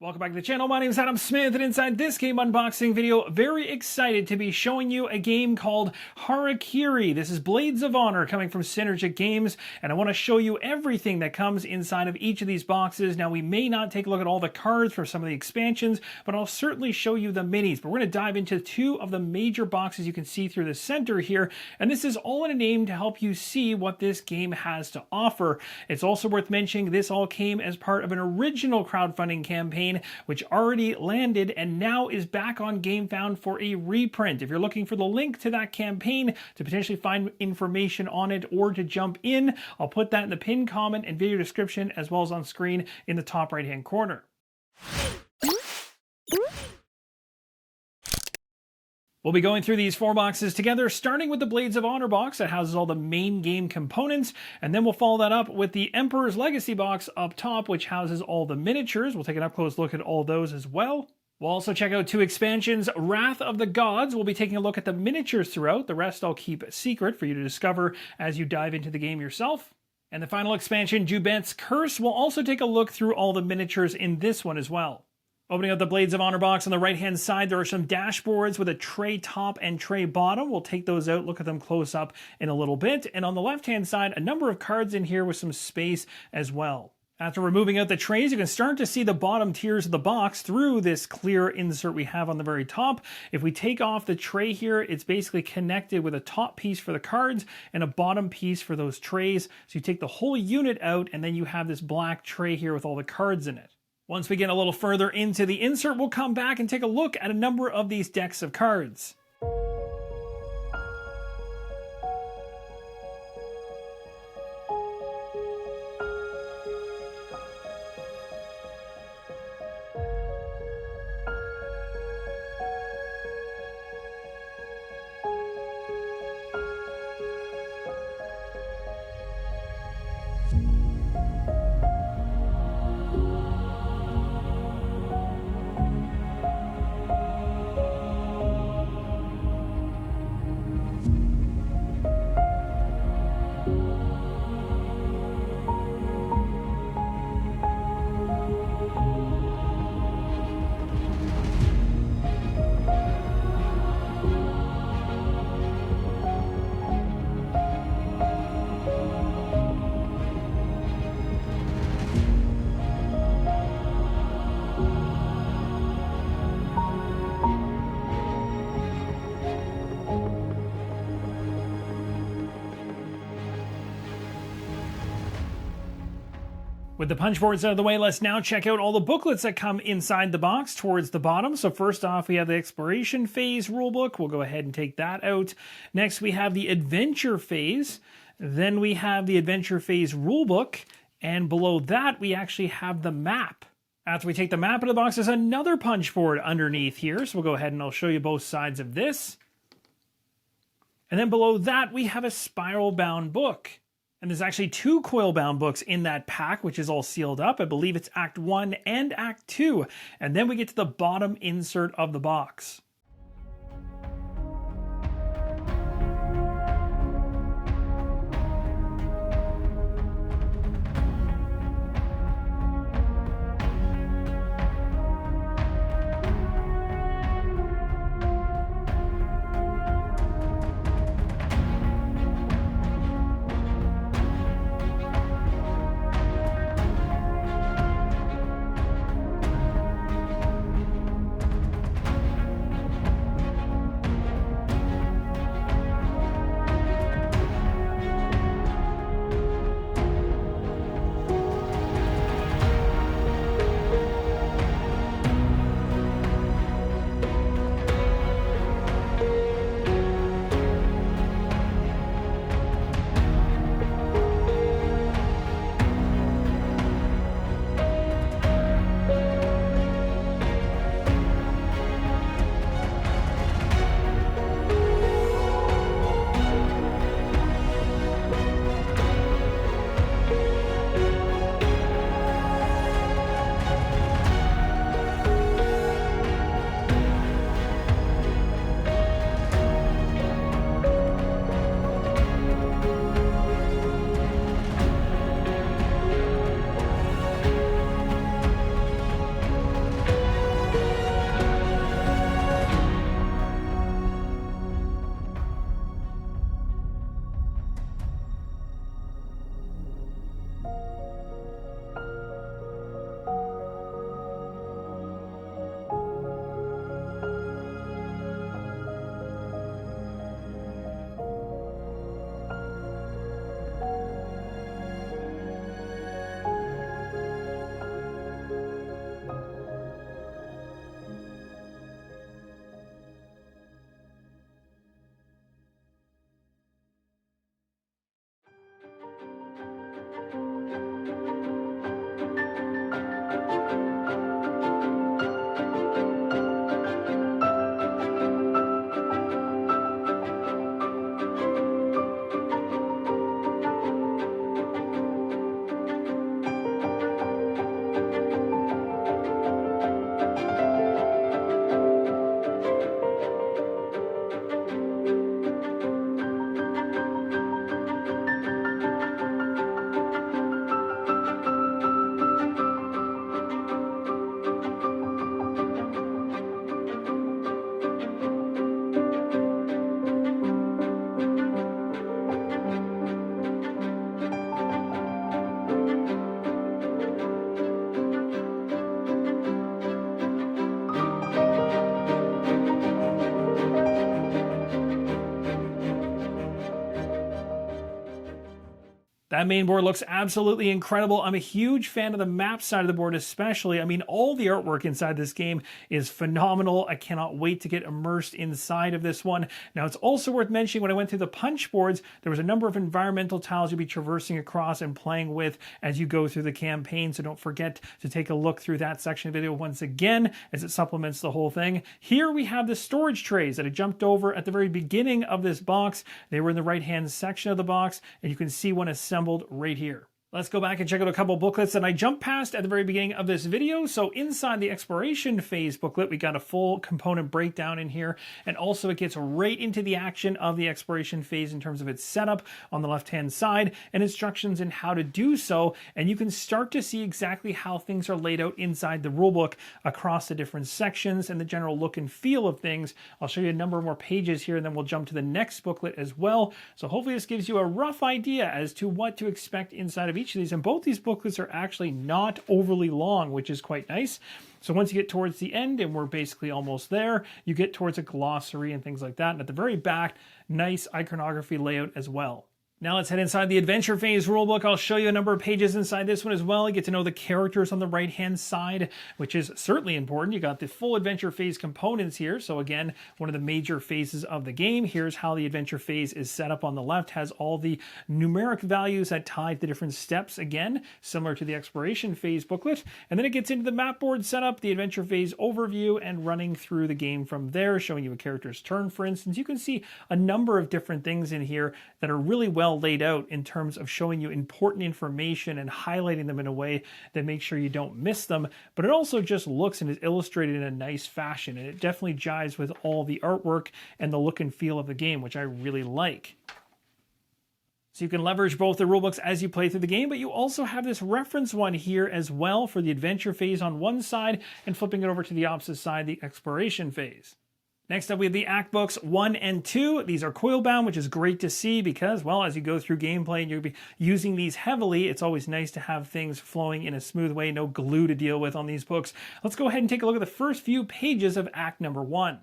Welcome back to the channel. My name is Adam Smith, and inside this game unboxing video, very excited to be showing you a game called Harakiri. This is Blades of Honor coming from Synergic Games, and I want to show you everything that comes inside of each of these boxes. Now, we may not take a look at all the cards for some of the expansions, but I'll certainly show you the minis. But we're going to dive into two of the major boxes you can see through the center here, and this is all in a name to help you see what this game has to offer. It's also worth mentioning this all came as part of an original crowdfunding campaign which already landed and now is back on GameFound for a reprint. If you're looking for the link to that campaign to potentially find information on it or to jump in, I'll put that in the pinned comment and video description as well as on screen in the top right hand corner. We'll be going through these four boxes together, starting with the Blades of Honor box that houses all the main game components, and then we'll follow that up with the Emperor's Legacy box up top, which houses all the miniatures. We'll take an up-close look at all those as well. We'll also check out two expansions. Wrath of the Gods, we'll be taking a look at the miniatures throughout. The rest I'll keep secret for you to discover as you dive into the game yourself. And the final expansion, Jubet's Curse, we'll also take a look through all the miniatures in this one as well. Opening up the Blades of Honor box on the right-hand side, there are some dashboards with a tray top and tray bottom. We'll take those out, look at them close up in a little bit. And on the left-hand side, a number of cards in here with some space as well. After removing out the trays, you can start to see the bottom tiers of the box through this clear insert we have on the very top. If we take off the tray here, it's basically connected with a top piece for the cards and a bottom piece for those trays. So you take the whole unit out, and then you have this black tray here with all the cards in it. Once we get a little further into the insert, we'll come back and take a look at a number of these decks of cards. With the punch boards out of the way, let's now check out all the booklets that come inside the box towards the bottom. So first off, we have the Exploration Phase rulebook. We'll go ahead and take that out. Next, we have the Adventure Phase. Then we have the Adventure Phase rulebook. And below that, we actually have the map. After we take the map out of the box, there's another punch board underneath here. So we'll go ahead and I'll show you both sides of this. And then below that, we have a spiral-bound book. And there's actually two coil-bound books in that pack, which is all sealed up. I believe it's Act 1 and Act 2. And then we get to the bottom insert of the box. That main board looks absolutely incredible. I'm a huge fan of the map side of the board especially. I mean, all the artwork inside this game is phenomenal. I cannot wait to get immersed inside of this one. Now, it's also worth mentioning when I went through the punch boards, there was a number of environmental tiles you'll be traversing across and playing with as you go through the campaign, so don't forget to take a look through that section of the video once again as it supplements the whole thing. Here we have the storage trays that I jumped over at the very beginning of this box. They were in the right-hand section of the box, and you can see one assembled right here. Let's go back and check out a couple booklets that I jumped past at the very beginning of this video. So inside the exploration phase booklet, we got a full component breakdown in here. And also it gets right into the action of the exploration phase in terms of its setup on the left-hand side and instructions in how to do so. And you can start to see exactly how things are laid out inside the rulebook across the different sections and the general look and feel of things. I'll show you a number more pages here and then we'll jump to the next booklet as well. So hopefully this gives you a rough idea as to what to expect inside of each of these, and both these booklets are actually not overly long, which is quite nice. So once you get towards the end, and we're basically almost there, you get towards a glossary and things like that, and at the very back, nice iconography layout as well. Now let's head inside the adventure phase rulebook. I'll show you a number of pages inside this one as well. You get to know the characters on the right-hand side, which is certainly important. You got the full adventure phase components here. So again, one of the major phases of the game. Here's how the adventure phase is set up on the left. Has all the numeric values that tie the different steps, again, similar to the exploration phase booklet. And then it gets into the map board setup, the adventure phase overview, and running through the game from there, showing you a character's turn, for instance. You can see a number of different things in here that are really well laid out in terms of showing you important information and highlighting them in a way that makes sure you don't miss them, but it also just looks and is illustrated in a nice fashion, and it definitely jives with all the artwork and the look and feel of the game, which I really like. So you can leverage both the rulebooks as you play through the game, but you also have this reference one here as well for the adventure phase on one side and flipping it over to the opposite side, the exploration phase. Next up, we have the Act Books 1 and 2. These are coil bound, which is great to see because, well, as you go through gameplay and you'll be using these heavily, it's always nice to have things flowing in a smooth way, no glue to deal with on these books. Let's go ahead and take a look at the first few pages of Act number 1.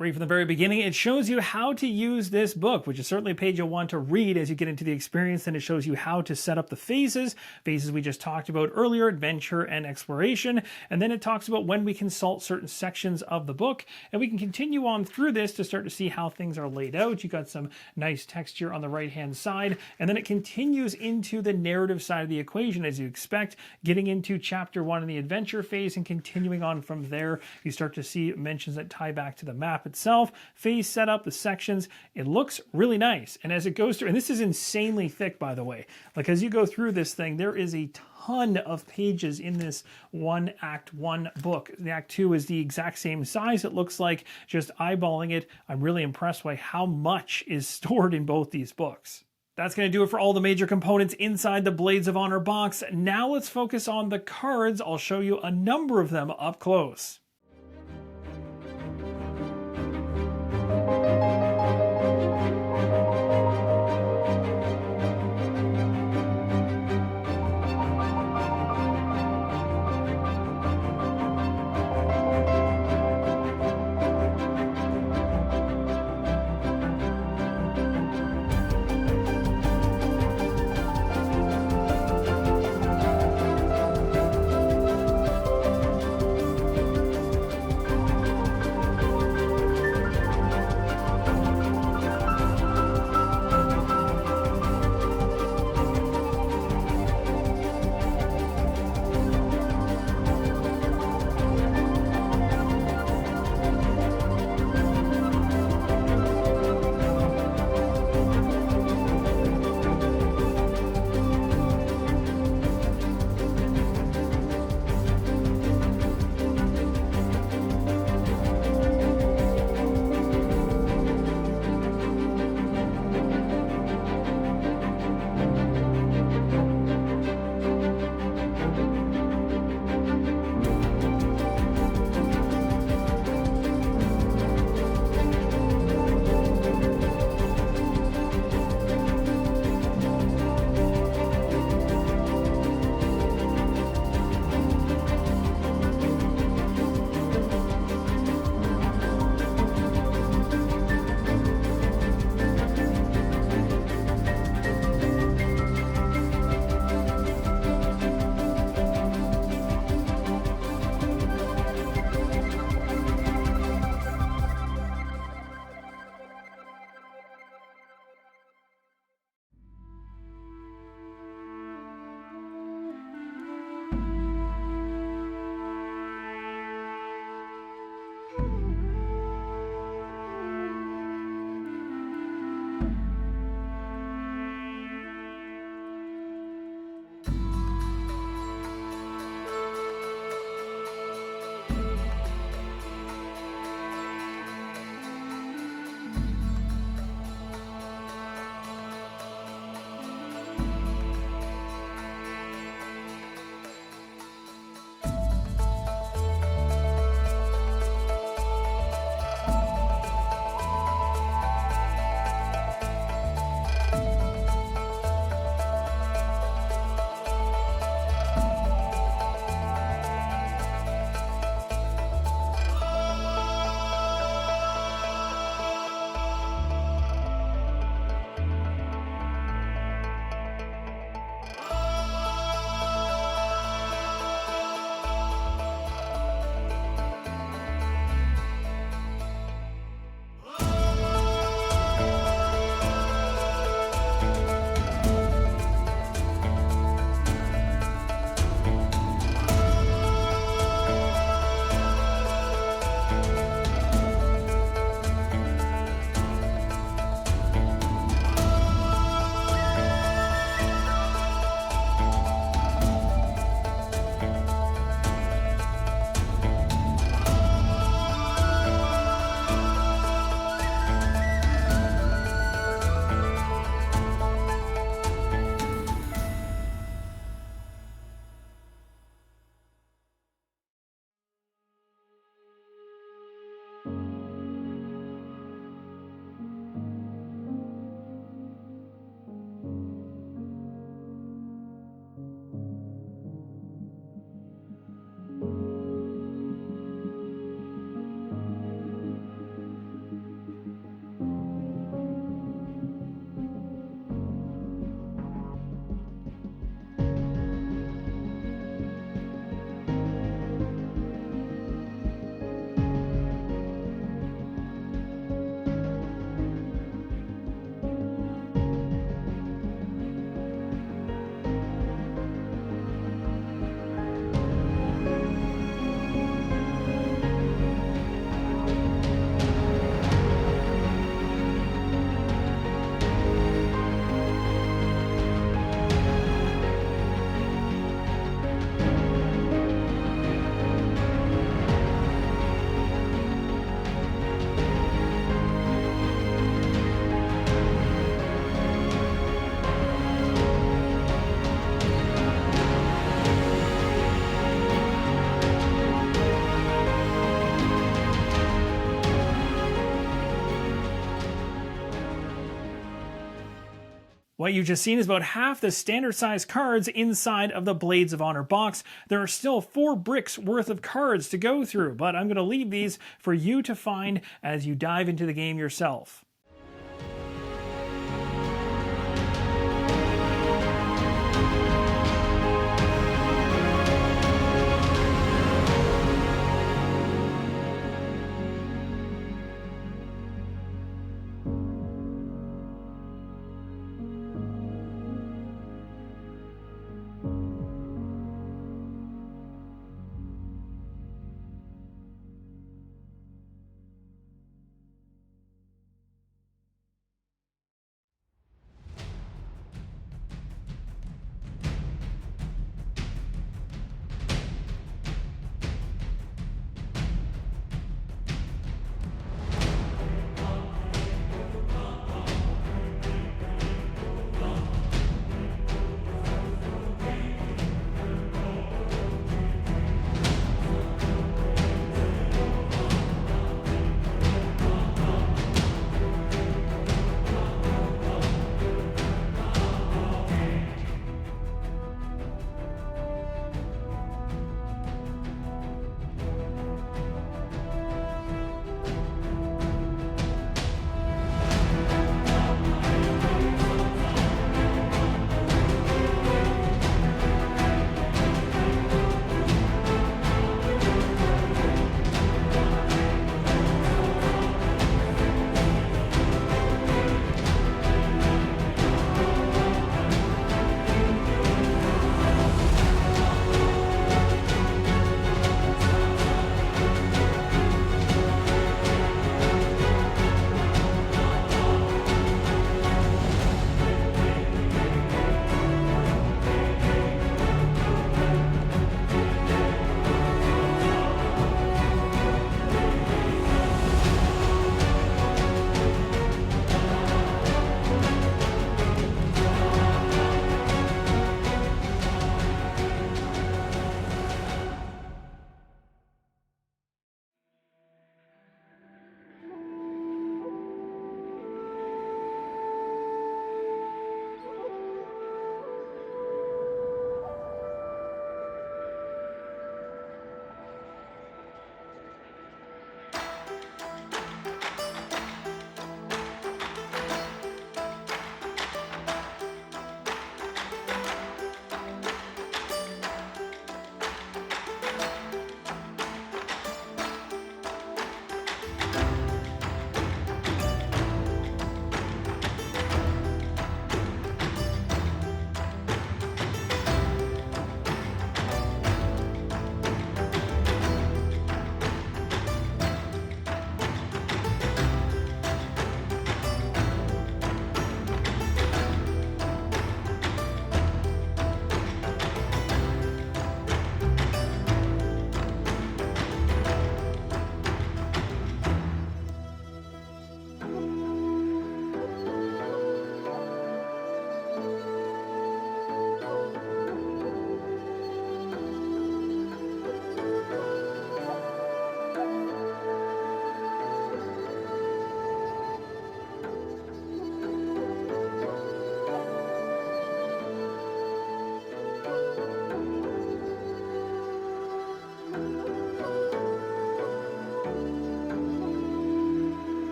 Right from the very beginning, it shows you how to use this book, which is certainly a page you'll want to read as you get into the experience. Then it shows you how to set up the phases we just talked about earlier, adventure and exploration. And then it talks about when we consult certain sections of the book. And we can continue on through this to start to see how things are laid out. You got some nice texture on the right-hand side. And then it continues into the narrative side of the equation, as you expect, getting into chapter 1 in the adventure phase and continuing on from there. You start to see mentions that tie back to the map itself, phase setup, the sections. It looks really nice. And as it goes through, and this is insanely thick, by the way, like as you go through this thing, there is a ton of pages in this one Act 1 book. The Act 2 is the exact same size, it looks like, just eyeballing it. I'm really impressed by how much is stored in both these books. That's going to do it for all the major components inside the Blades of Honor box. Now let's focus on the cards. I'll show you a number of them up close. What you just seen is about half the standard size cards inside of the Blades of Honor box. There are still 4 bricks worth of cards to go through, but I'm going to leave these for you to find as you dive into the game yourself.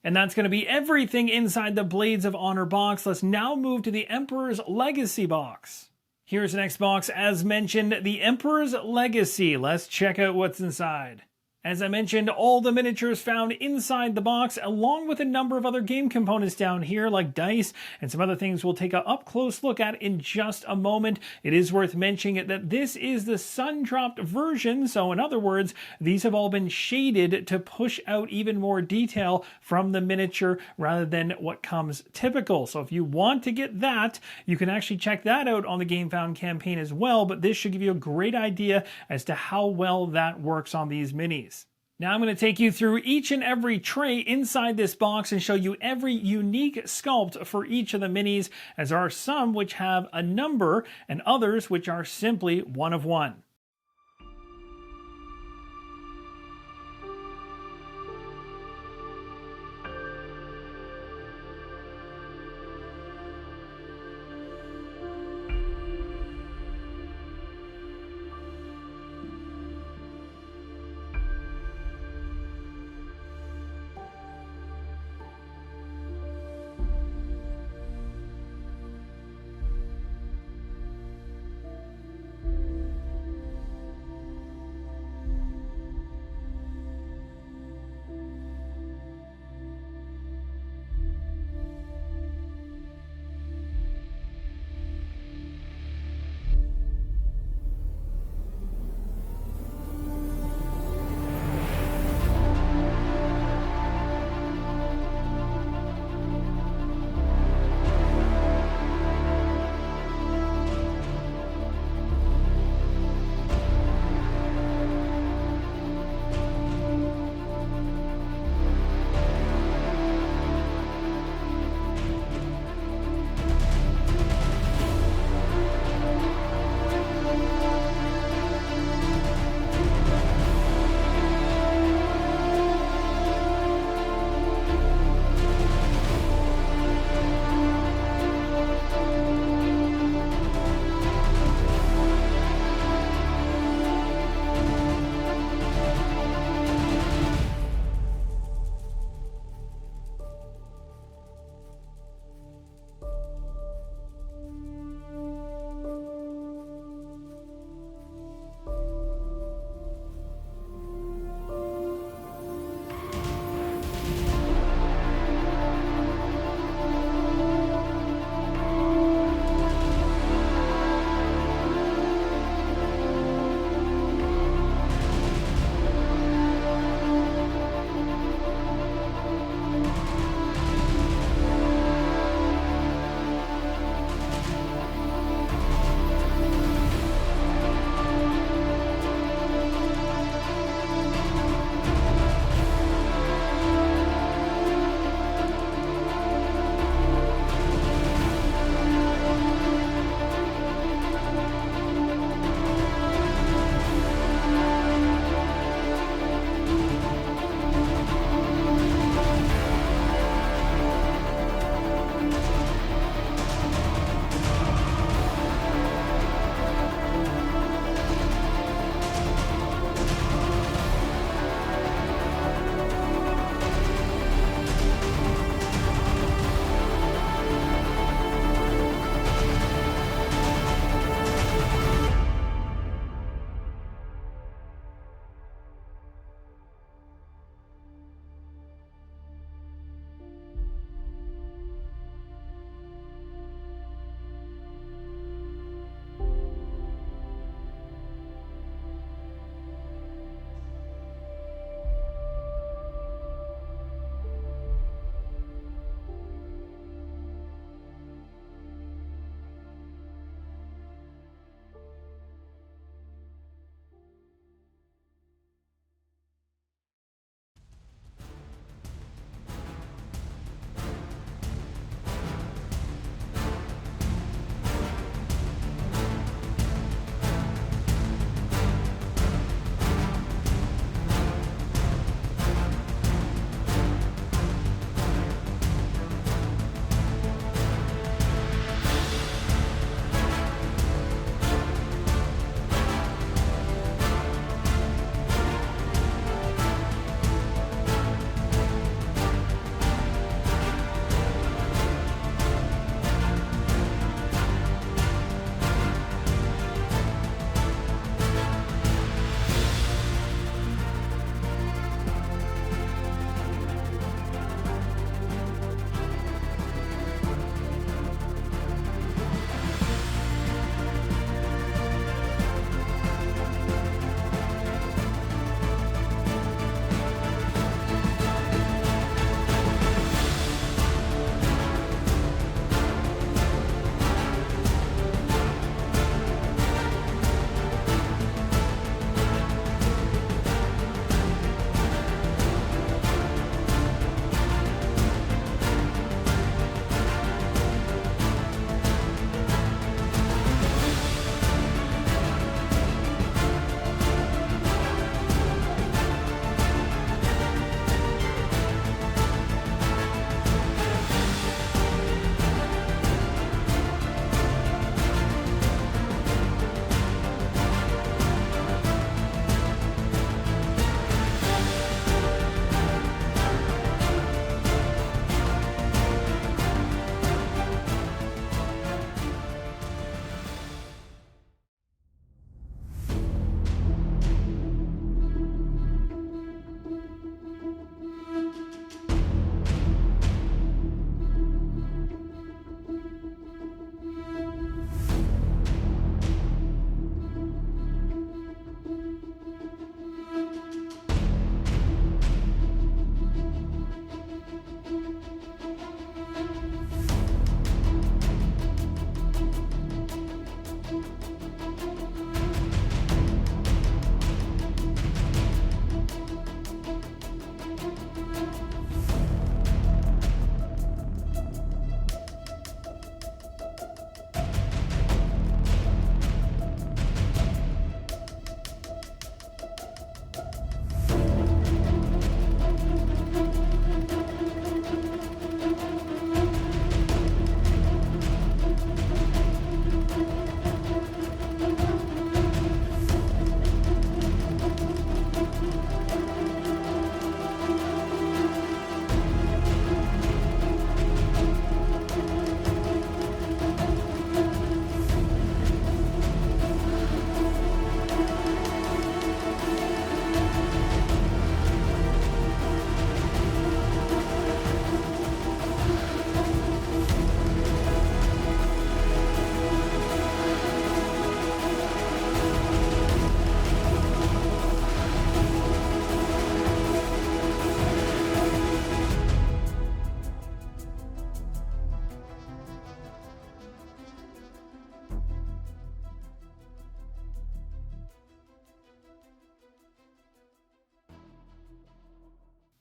And that's going to be everything inside the Blades of Honor box. Let's now move to the Emperor's Legacy box. Here's the next box, as mentioned, the Emperor's Legacy. Let's check out what's inside. As I mentioned, all the miniatures found inside the box, along with a number of other game components down here, like dice and some other things we'll take an up-close look at in just a moment. It is worth mentioning that this is the sun-dropped version, so in other words, these have all been shaded to push out even more detail from the miniature rather than what comes typical. So if you want to get that, you can actually check that out on the Game Found campaign as well, but this should give you a great idea as to how well that works on these minis. Now I'm going to take you through each and every tray inside this box and show you every unique sculpt for each of the minis, as there are some which have a number and others which are simply one of one.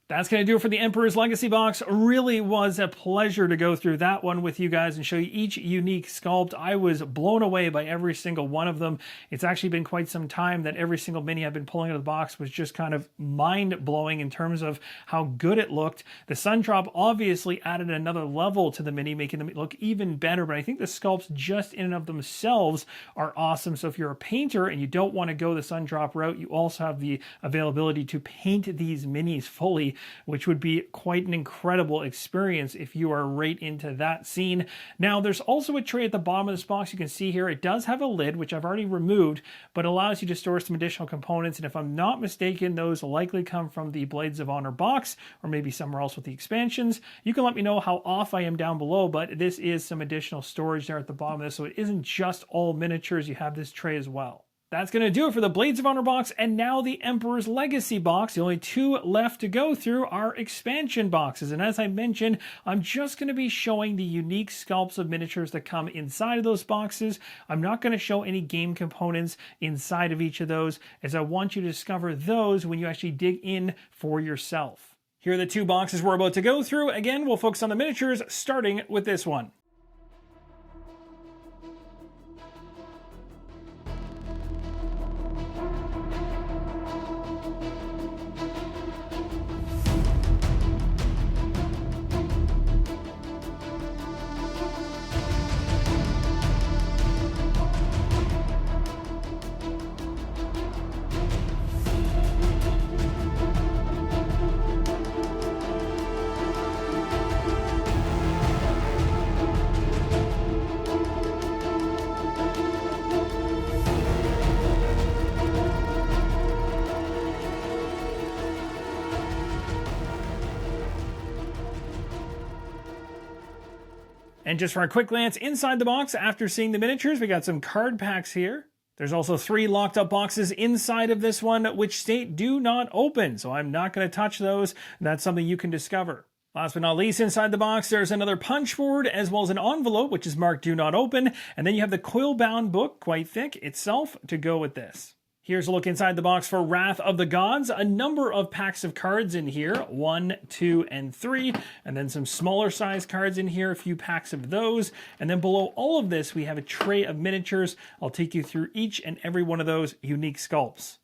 That's going to do it for the Emperor's Legacy box. Really was a pleasure to go through that one with you guys and show you each unique sculpt. I was blown away by every single one of them. It's actually been quite some time that every single mini I've been pulling out of the box was just kind of mind-blowing in terms of how good it looked. The Sun Drop obviously added another level to the mini, making them look even better, but I think the sculpts just in and of themselves are awesome. So if you're a painter and you don't want to go the Sun Drop route, you also have the availability to paint these minis fully, which would be quite an incredible experience if you are right into that scene. Now, there's also a tray at the bottom of this box. You can see here, it does have a lid, which I've already removed, but allows you to store some additional components. And if I'm not mistaken, those will likely come from the Blades of Honor box, or maybe somewhere else with the expansions. You can let me know how off I am down below, but this is some additional storage there at the bottom of this, so it isn't just all miniatures. You have this tray as well. That's going to do it for the Blades of Honor box, and now the Emperor's Legacy box. The only two left to go through are expansion boxes, and as I mentioned, I'm just going to be showing the unique sculpts of miniatures that come inside of those boxes. I'm not going to show any game components inside of each of those, as I want you to discover those when you actually dig in for yourself. Here are the two boxes we're about to go through. Again, we'll focus on the miniatures, starting with this one. And just for a quick glance inside the box, after seeing the miniatures, we got some card packs here. There's also 3 locked up boxes inside of this one, which state do not open, so I'm not going to touch those. That's something you can discover. Last but not least, inside the box, there's another punch board, as well as an envelope, which is marked Do Not Open, and then you have the coil-bound book, quite thick itself, to go with this. Here's a look inside the box for Wrath of the Gods. A number of packs of cards in here, 1, 2, and 3, and then some smaller size cards in here, a few packs of those. And then below all of this, we have a tray of miniatures. I'll take you through each and every one of those unique sculpts.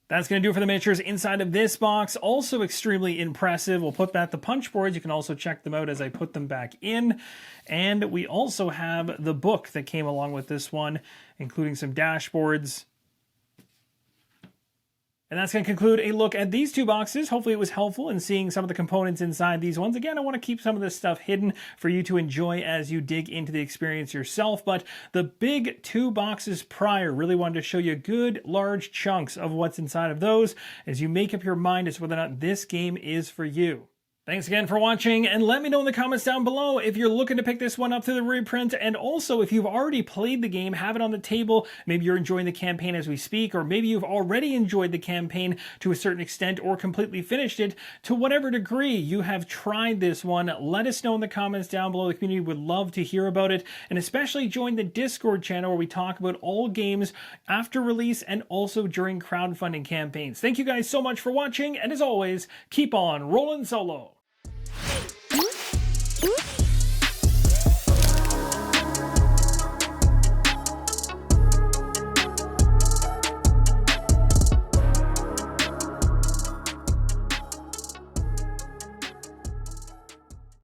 That's going to do it for the miniatures inside of this box. Also extremely impressive. We'll put back the punch boards. You can also check them out as I put them back in. And we also have the book that came along with this one, including some dashboards. And that's going to conclude a look at these two boxes. Hopefully it was helpful in seeing some of the components inside these ones. Again, I want to keep some of this stuff hidden for you to enjoy as you dig into the experience yourself. But the big 2 boxes prior, really wanted to show you good large chunks of what's inside of those as you make up your mind as to whether or not this game is for you. Thanks again for watching, and let me know in the comments down below if you're looking to pick this one up to the reprint, and also if you've already played the game, have it on the table, maybe you're enjoying the campaign as we speak, or maybe you've already enjoyed the campaign to a certain extent or completely finished it. To whatever degree you have tried this one, let us know in the comments down below. The community would love to hear about it, and especially join the Discord channel where we talk about all games after release and also during crowdfunding campaigns. Thank you guys so much for watching, and as always, keep on rolling solo.